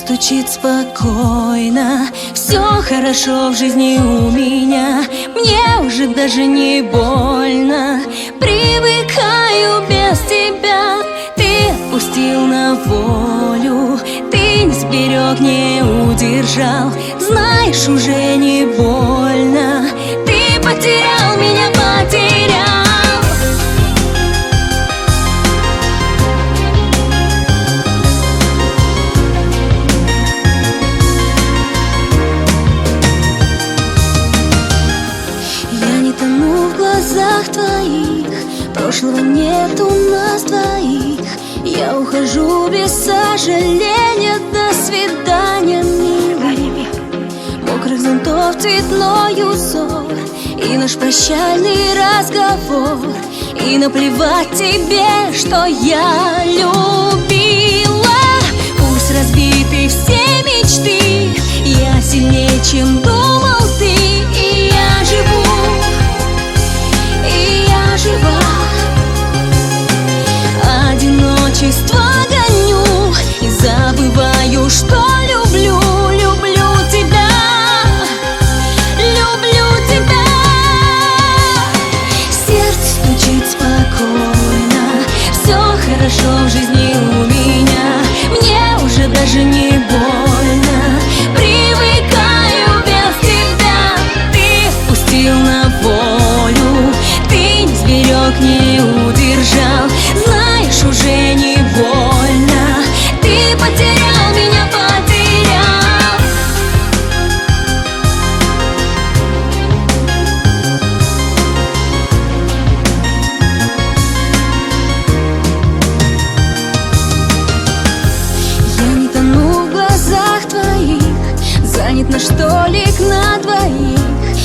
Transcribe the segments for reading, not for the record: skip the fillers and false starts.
стучит спокойно, все хорошо в жизни у меня. Мне уже даже не больно, привыкаю без тебя. Ты отпустил на волю, ты не сберег, не удержал. Знаешь, уже не больно, ты потерял меня, потерял. В глазах твоих прошлого нет у нас двоих. Я ухожу без сожаления, до свидания, милый. Мокрых зонтов цветной узор и наш прощальный разговор. И наплевать тебе, что я любила. Пусть разбиты все мечты, я сильнее, чем думал ты. И я живу, одиночество гоню и забываю, что люблю, люблю тебя, люблю тебя. Сердце стучит спокойно, все хорошо в жизни у меня. Мне уже даже не больно, привыкаю без тебя. Ты отпустил на волю, ты не сберег, не удержал. Знаешь, уже не больно, ты потерял меня, потерял. Я не тону в глазах твоих, занят наш столик на двоих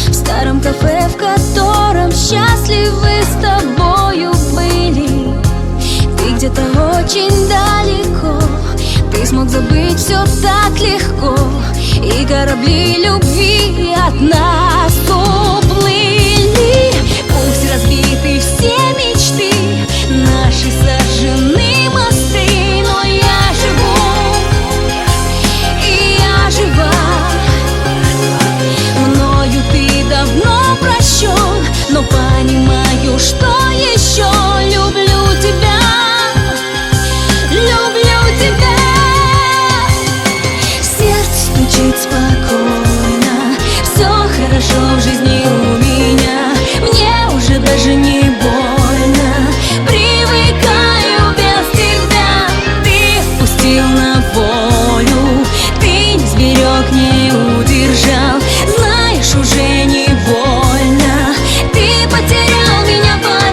в старом кафе, в котором счастливы с тобою были. Ты где-то очень далеко, ты смог забыть все так легко. И корабли любви от нас уплыли. Пусть разбиты все мечты, наши сожжены мосты. Но я живу, и я жива. Мною ты давно прощен, но понимаю, что еще люблю тебя. Люблю тебя. Сердце стучит спокойно, все хорошо в жизни у меня. Мне уже даже не больно, привыкаю без тебя. Ты отпустил на волю, ты не сберег, не удержал. Знаешь, уже не больно, ты потерял меня, потерял.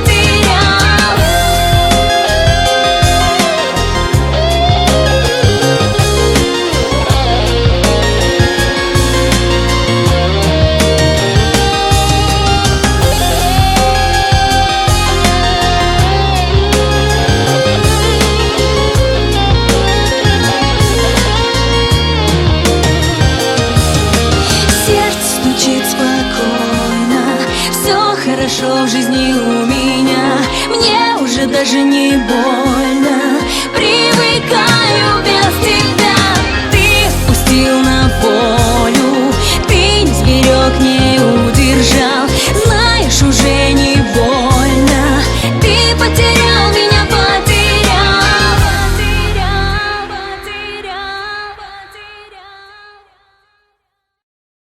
Хорошо в жизни у меня, мне уже даже не больно.